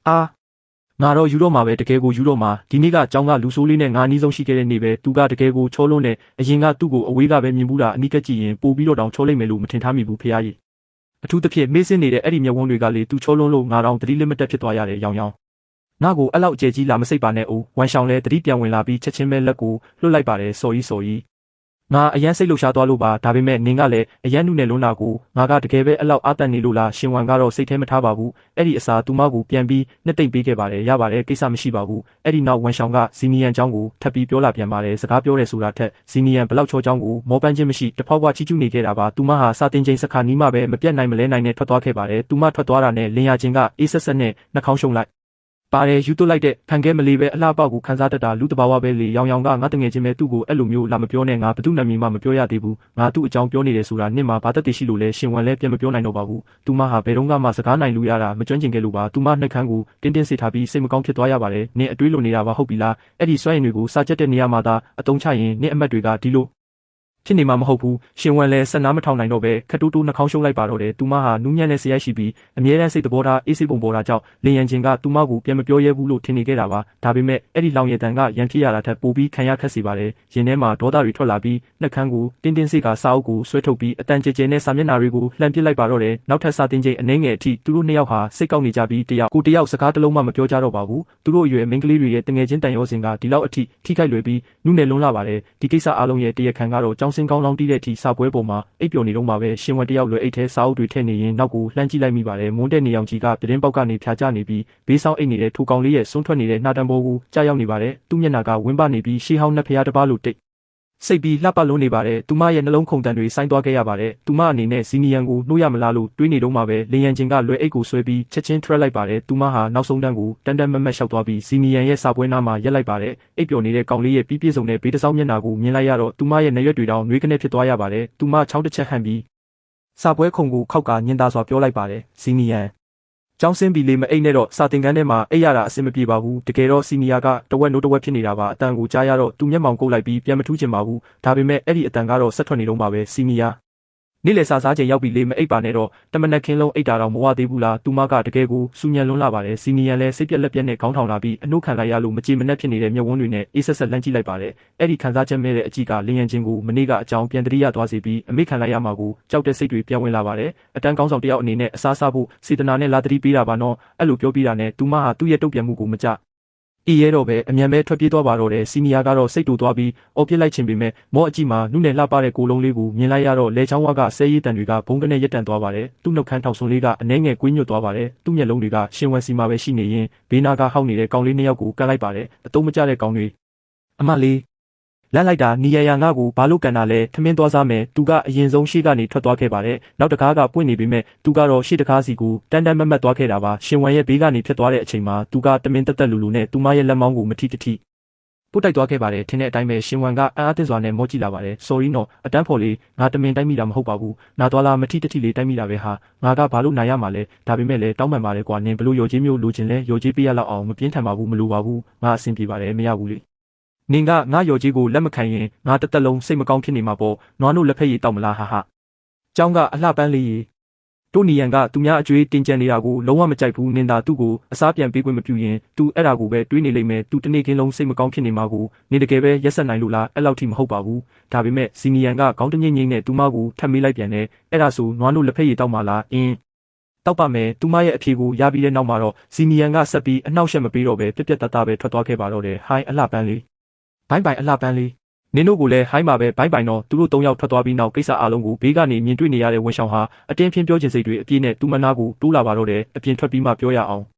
ငါတော့ယူတော့မှာပဲတကယ်ကိုယူတော့မှာဒီနေ့ကကျောင်းကလူဆိုးလေးနဲ့ငါအနီးဆုံးရှိခဲ့တဲ့နေ့ပဲသူကတကယ်ကိုချောလွန်းတဲ့အရင်ကသူ့ကိုအဝေးကပဲမြင်ဘူးလားအနီးကကြည့်ရင်ပို့ပြီးတော့တောင်ချောလိုက်မယ်လို့မထင်ထားမိဘူးဖရားကြီးအထူးသဖြင့်မေးစင်းနေတဲ့အဲ့ဒီမျက်ဝန်းတွေကလေသူချောလွန်းလို့ငါတော့သတိလစ်မတက်ဖြစ်သွားရတယ်ရောင်ငါ့ကိုအဲ့လောက်အကျယ်ကြီးလာမစိတ်ပါနဲ့အိုးဝမ်ရှောင်လဲသတိပြန်ဝင်လာပြီးချက်ချင်းပဲလက်ကိုလွှတ်လိုက်ပါတယ်စော်ကြီးငါအရန်စိတ်လှုပ်ရှားသွားလို့ပါဒါပေမဲ့နင်ကလည်းအရန်နုနယ်လွန်းတာကိုငါကတကယ်ပဲအဲ့လောက်အာတန်နေလို့လားရှင်ဝမ်ကတော့စိတ်ထဲမထားပါဘူးအဲ့ဒီအစားသူမကိုပြန်ပြီးနှစ်သိမ့်ပေးခဲ့ပါတယ်ရပါတယ်ကိစ္စမရှိပါဘူးအဲ့ဒီနောက်ဝမ်ရှောင်ကဇီနီယန်เจ้าကိုထပ်ပြီးပြောလာပြန်ပါတယ်စကားပြောရဲဆိုတာထက်ဇီနီယန်ဘလောက်ချောเจ้าကိုမောပန်းချင်းမရှိတဖွာဖွာချီကျူးနေခဲ့တာပါသူမဟာစာတင်ချိန်စခါနီးမှပဲမပြတ်နိုင်မလဲနိုင်နဲ့ထွက်သွားခဲ့ပါတယ်သူမထွက်သွားတာနဲ့လင်ရချင်းကအေးဆက်ဆက်နဲ့နှာခေါင်းရှုံလိုက်ပါတယ်ယူသွတ်လိုက်တဲ့ခံခဲမလေးပဲအလှပေါက်ကိုခန်းစားတတ်တာလူတဘာဝပဲလေရောင်ကငါတငယ်ချင်းပဲသူ့ကိုအဲ့လိုမျိုးလာမပြောနဲ့ငါဘသူနာမည်မှမပြောရသေးဘူးငါသူ့အကြောင်းပြောနေတယ်ဆိုတာနှစ်မှာဘာသက်တည်ရှိလို့လဲရှင်ဝန်လဲပြန်မပြောနိုင်တော့ပါဘူးသူမဟာဘယ်တော့မှစကားနိုင်လူရတာမကျွမ်းကျင်ခဲ့လို့ပါသူမနှက်ခမ်းကိုတင်းတင်းစေထားပြီးစိတ်မကောင်းဖြစ်သွားရပါတယ်နင်အတွေးလိုနေတာပါဟုတ်ပြီလားအဲ့ဒီစွမ်းရည်တွေကိုစာချက်တဲ့နေရာမှာသာအတုံးချရင်နင်အမတ်တွေကဒီလိုဖြစ်နေမှာမဟုတ်ဘူးရှင်ဝန်လည်းဆက်နားမထောင်နိုင်တော့ပဲခတူတူနှာခေါင်းရှုံးလိုက်ပါတော့တယ်သူမဟာနူးညံ့တဲ့ဆရာရှိပြီးအမြဲတမ်းစိတ်သဘောထားအေးစိတ်ပုံပေါ်တာကြောင့်လင်ရန်ချင်းကသူမကိုပြန်မပြောရဲဘူးလို့ထင်နေခဲ့တာပါဒါပေမဲ့အဲ့ဒီလောင်ရည်တန်ကရန်ဖြစ်ရတာထက်ပိုပြီးခံရခက်စေပါတယ်ရင်ထဲမှာဒေါသတွေထွက်လာပြီးနှက်ခမ်းကိုတင်းတင်းစိတ်ကစာအုပ်ကိုဆွဲထုတ်ပြီးအတန်ကြဲကြဲနဲ့စာမျက်နှာတွေကိုလှန်ပစ်လိုက်ပါတော့တယ်နောက်ထပ်စာတင်ချိန်အနှဲငယ်အထိသူတို့နှစ်ယောက်ဟာစိတ်ကောက်နေကြပြီးတယောက်စကားတစ်လုံးမှမပြောကြတော့ပါဘူးသူတို့အရွယ်မိန်းကလေးတွေရဲ့တငယ်ချင်းတန်ရောစင်ကဒီလောက်အထိထိခိုက်လွယ်ပြီးနုနယ်လွန်းလာပါတယ်ဒီကိစ္စအလုံးရဲ့တရားခံကတော့ကျောင်းစင်းကောင်းလောင်းတီးတဲ့အထိစာပွဲပေါ်မှာအိပ်ပျော်နေတော့မှာပဲရှင်ဝန်တယောက်လွယ်အိတ်ထဲစာအုပ်တွေထည့်နေရင်နောက်ကိုလှမ်းကြည့်လိုက်မိပါတယ်မွန်းတဲ့နေအောင်ကြီးကပြတင်းပေါက်ကနေဖြာကျနေပြီးဘေးဆောင်အိတ်နေတဲ့ထိုကောင်လေးရဲ့စွန့်ထွက်နေတဲ့နှာတံပေါ်ကိုကြားရောက်နေပါတယ်သူ့မျက်နှာကဝင်းပနေပြီးရှေးဟောင်းနှစ်ဖျားတစ်ပါးလိုတိတ်စိတ်ပြီးလှပလွန်းနေပါတယ်သူမရဲ့နှလုံးခုန်တန်တွေဆိုင်းသွားခဲ့ရပါတယ်သူမအနေနဲ့ဇီနီယန်ကိုနှိုးရမလားလို့တွေးနေတော့မှပဲလင်ယန်ချင်းကလွယ်အိတ်ကိုဆွဲပြီးချက်ချင်းထွက်လိုက်ပါတယ်သူမဟာနောက်ဆုံးတန်းကိုတန်မတ်လျှောက်သွားပြီးဇီနီယန်ရဲ့စာပွဲနားမှာရက်လိုက်ပါတယ်အိပ်ပျော်နေတဲ့ကောင်လေးရဲ့ပြည့်စုံတဲ့ဘေးတစောင်းမျက်နှာကိုမြင်လိုက်ရတော့သူမရဲ့နှရွက်တွေတောင်နှွေးကနေဖြစ်သွားရပါတယ်သူမချောင်းတစ်ချက်ဟန်ပြီးစာပွဲခုံကိုခောက်ကညင်သာစွာပြောလိုက်ပါတယ်ဇီနီယန်ကျောင်းစင်းပြီးလေးမအိတ်နဲ့တော့စာတင်ကန်းထဲမှာအိတ်ရတာအဆင်မပြေပါဘူးတကယ်တော့စီနီယာကတဝက်နိုးတဝက်ဖြစ်နေတာပါအတန်ကိုကြားရတော့သူမျက်မှောင်ကုတ်လိုက်ပြီးပြန်မထူးချင်ပါဘူးဒါပေမဲ့အဲ့ဒီအတန်ကတော့ဆက်ထွက်နေတော့ပါပဲစီနီယာနေ့လေစာစားချိန်ရောက်ပြီလေးမအိတ်ပါနဲ့တော့တမနက်ခင်းလုံးအိတ်တာတော့မဝသေးဘူးလားသူမကတကယ်ကိုစူညံလွန်းလာပါတယ်စီနီယန်လည်းစိတ်ပြက်လက်ပြက်နဲ့ခေါင်းထောင်လာပြီးအနှုတ်ခံလိုက်ရလို့မကြည်မနှက်ဖြစ်နေတဲ့မျက်ဝန်းတွေနဲ့အေးဆက်ဆက်လန့်ကြည့်လိုက်ပါတယ်အဲ့ဒီခံစားချက်မဲ့တဲ့အကြည့်ကလင်းရန်ချင်းကိုမနေ့ကအကြောင်းပြန်တရိရသွားစေပြီးအမိခံလိုက်ရမှာကိုကြောက်တဲ့စိတ်တွေပြန်ဝင်လာပါတယ်အတန်းကောင်းဆောင်တယောက်အနေနဲ့အစားစားဖို့စေတနာနဲ့လာတတိပေးတာပါနော်အဲ့လိုပြောပြီးတာနဲ့သူမဟာသူ့ရဲ့တုတ်ပြန်မှုကိုမကြအေးရဲတော့ပဲအမြန်ပဲထွက်ပြေးသွားပါတော့တယ်စီနီယာကတော့စိတ်တူသွားပြီးအော်ပြစ်လိုက်ခြင်းပေမဲ့မောအကြည့်မှာနုနယ်လှပတဲ့ကိုလုံးလေးကိုမြင်လိုက်ရတော့လဲချောင်းဝါကဆဲရည်တန်တွေကဘုံကနေရက်တန်သွားပါတယ်သူ့နှုတ်ခမ်းထောက်ဆွန်းလေးကအနှဲငယ်ကွင်းညွတ်သွားပါတယ်သူ့မျက်လုံးတွေကရှင်ဝမ်စီမှာပဲရှိနေရင်ဘေးနာကဟောက်နေတဲ့ကောင်လေးနှစ်ယောက်ကိုကန်လိုက်ပါတယ်အတုံးမကျတဲ့ကောင်တွေအမလေးလန့်လိုက်တာနီယာငါကိုဘာလို့ကန်တာလဲထမင်းသွားစားမယ်သူကအရင်ဆုံးရှေ့ကနေထွက်သွားခဲ့ပါတယ်နောက်တကားကပွင့်နေပေမဲ့သူကတော့ရှေ့တကားစီကိုတန်မတ်သွားခဲ့တာပါရှင်ဝမ်ရဲ့ဘေးကနေဖြစ်သွားတဲ့အချိန်မှာသူကတမင်တက်လူလူနဲ့သူမရဲ့လက်မောင်းကိုမထိပုတ်တိုက်သွားခဲ့ပါတယ်ထင်တဲ့အတိုင်းပဲရှင်ဝမ်ကအံ့အားသင့်စွာနဲ့မောကြည့်လာပါတယ် sorry နော်အတန်းဖော်လေးငါတမင်တိုက်မိတာမဟုတ်ပါဘူးနာသွားလားမထိလေးတိုက်မိတာပဲဟာငါကဘာလို့နိုင်ရမှာလဲဒါပေမဲ့လည်းတောင်းပန်ပါတယ်ကွာနင်ဘလို့ရော်ကြီးမျိုးလိုချင်လဲရော်ကြီးပေးရလောက်အောင်မပြင်းထန်ပါဘူးမလိုပါဘူးငါအဆင်ပြေပါတယ်မရဘူးလေနင်ကငါရော်ကြီးကိုလက်မခံရင်ငါတစ်သက်လုံးစိတ်မကောင်းဖြစ်နေမှာပေါ့နွားတို့လက်ဖက်ရည်တောက်မလားဟာကျောင်းကအလှပန်းလေးရေတိုနီယန်ကသူများအကျွေးတင်ကြံနေတာကိုလုံးဝမကြိုက်ဘူးနင်သာသူ့ကိုအစားပြန်ပေးခွင့်မပြုရင်သူအဲ့ဒါကိုပဲတွေးနေလိမ့်မယ်သူတနေ့ခင်းလုံးစိတ်မကောင်းဖြစ်နေမှာကိုနေတကယ်ပဲရက်ဆက်နိုင်လို့လားအဲ့လောက်ထိမဟုတ်ပါဘူးဒါပေမဲ့စီနီယန်ကခေါင်းတငိမ့်ငိမ့်နဲ့သူမကိုထပ်မေးလိုက်ပြန်တယ်အဲ့ဒါဆိုနွားတို့လက်ဖက်ရည်တောက်မှာလားတောက်ပါမယ်သူမရဲ့အဖြေကိုရပြီးတဲ့နောက်မှာတော့စီနီယန်ကဆက်ပြီးအနှောက်ယှက်မပေးတော့ပဲပြက်ပြက်တသားပဲထွက်သွားခဲ့ပါတော့တယ်ဟိုင်းအလှပန်းလေးဘိုင်အလှပန်းလေးနင်တို့ကိုလည်းဟိုင်းမှာပဲဘိုင်တော့သူတို့၃ယောက်ထွက်သွားပြီးနောက်ကိစ္စအလုံးကိုဘေးကနေမြင်တွေ့နေရတဲ့ဝန်ဆောင်ဟာအတင်းဖြင်းပြောချင်စိတ်တွေအပြည့်နဲ့သူမနာကိုတိုးလာပါတော့တယ်အပြင်ထွက်ပြီးမှပြောရအောင်